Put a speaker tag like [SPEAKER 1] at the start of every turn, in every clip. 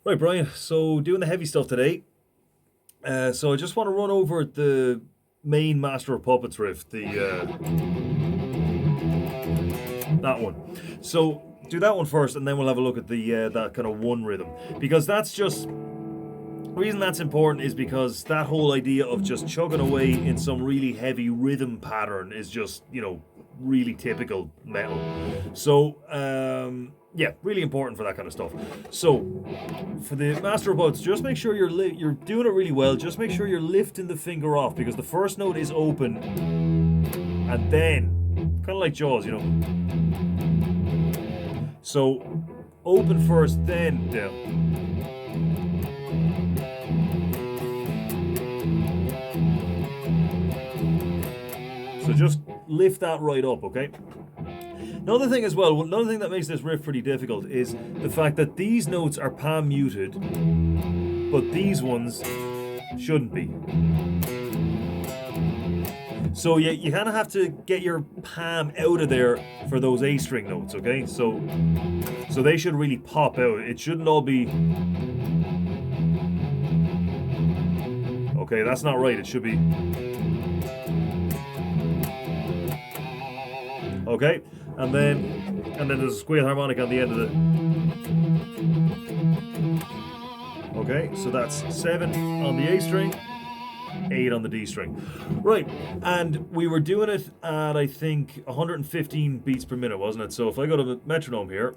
[SPEAKER 1] Right, Brian. So doing the heavy stuff today. So I just want to run over the main Master of Puppets riff, the that one. So do that one first, and then we'll have a look at the that kind of one rhythm, because that's just the reason that's important is because that whole idea of just chugging away in some really heavy rhythm pattern is just really typical metal. So yeah, really important for that kind of stuff. So for the Master of Puppets, just make sure you're doing it really well. Just make sure you're lifting the finger off, because the first note is open, and then kind of like Jaws, So open first, then down. So just lift that right up, okay? Another thing as well, another thing that makes this riff pretty difficult is the fact that these notes are palm muted, but these ones shouldn't be. So you kind of have to get your palm out of there for those A string notes, okay? So they should really pop out. It shouldn't all be... Okay, that's not right. It should be... Okay, and then there's a squeal harmonic on the end of the... Okay, so that's 7 on the A string, 8 on the D string. Right, and we were doing it at, I think, 115 beats per minute, wasn't it? So if I go to the metronome here,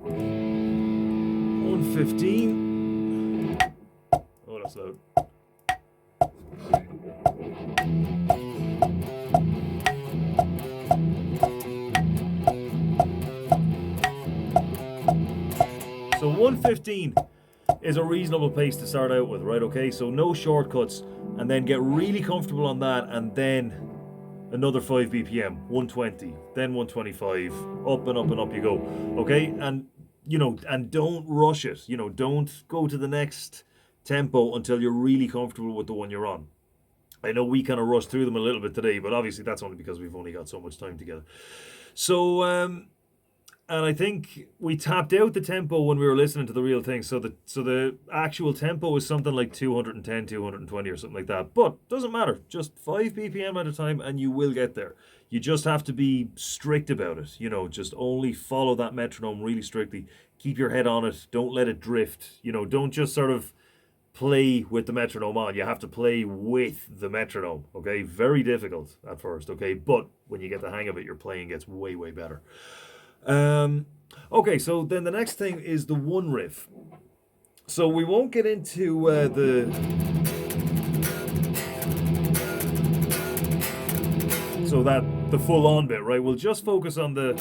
[SPEAKER 1] 115. Oh, that's loud. So 115 is a reasonable pace to start out with, right? Okay, so no shortcuts, and then get really comfortable on that, and then another 5 BPM, 120, then 125, up and up and up you go, okay? And and don't rush it. Don't go to the next tempo until you're really comfortable with the one you're on. I know we kind of rushed through them a little bit today, but obviously that's only because we've only got so much time together. So and I think we tapped out the tempo when we were listening to the real thing. So the actual tempo is something like 210, 220 or something like that. But doesn't matter. Just 5 BPM at a time and you will get there. You just have to be strict about it. Just only follow that metronome really strictly. Keep your head on it. Don't let it drift. Don't just sort of play with the metronome on. You have to play with the metronome. Okay? Very difficult at first. Okay? But when you get the hang of it, your playing gets way, way better. Okay, so then the next thing is the one riff. So we won't get into the full on bit, right? We'll just focus on the...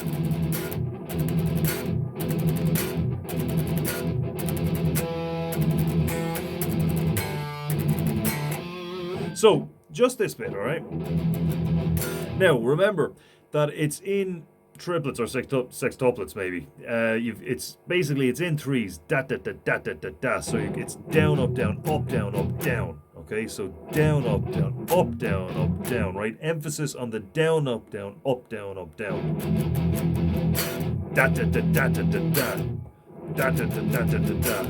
[SPEAKER 1] So just this bit, all right? Now remember that it's in triplets or sextuplets maybe. It's in threes. Da da da da da da da. So it's down, up, down, up, down, up, down. Okay, so down, up, down, up, down, up, down. Right. Emphasis on the down, up, down, up, down, up, down. Da da da da da da da. Da da da da da da da.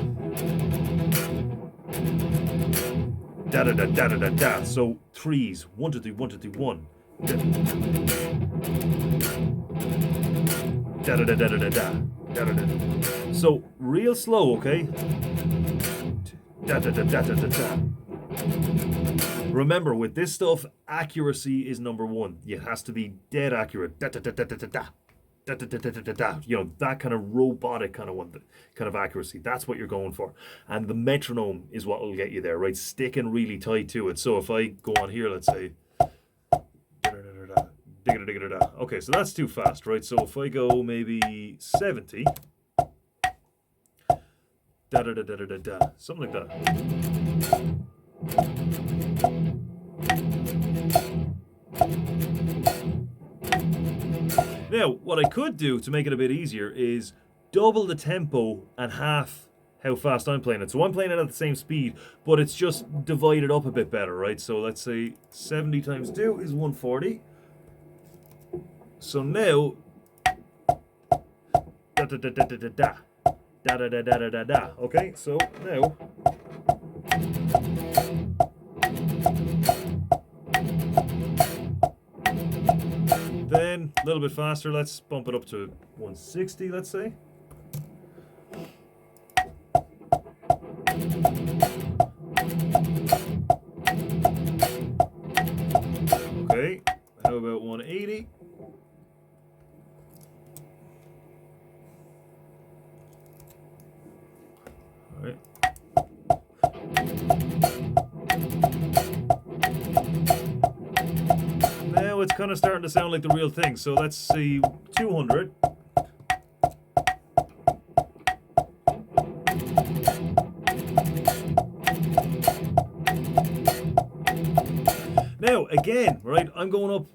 [SPEAKER 1] Da da da da da da da. So threes. 1 2 3 1 2 3 1. Da da da da da da da da da. So real slow, okay? Da da da da da da da. Remember, with this stuff, accuracy is number one. It has to be dead accurate. Da da da da da da da. Da, da, da, da, da, da. That kind of robotic kind of accuracy. That's what you're going for. And the metronome is what will get you there, right? Sticking really tight to it. So if I go on here, let's say... Okay, so that's too fast, right? So if I go maybe 70, da da da da da da, something like that. Now, what I could do to make it a bit easier is double the tempo and half how fast I'm playing it. So I'm playing it at the same speed, but it's just divided up a bit better, right? So let's say 70 times 2 is 140. So now, da da da da da da da, Da da da da da da da. Okay, so now. Then a little bit faster, let's bump it up to 160, let's say. Okay, how about 180? All right. Now it's kind of starting to sound like the real thing, so let's see 200. Now, again, right, I'm going up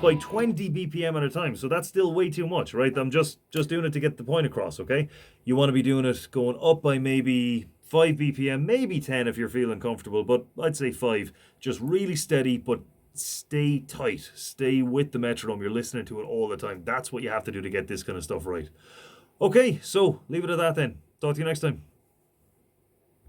[SPEAKER 1] by 20 BPM at a time, so that's still way too much, right? I'm just doing it to get the point across, okay? You want to be doing it going up by maybe 5 BPM, maybe 10 if you're feeling comfortable, but I'd say 5. Just really steady, but stay tight. Stay with the metronome. You're listening to it all the time. That's what you have to do to get this kind of stuff right. Okay, so leave it at that then. Talk to you next time.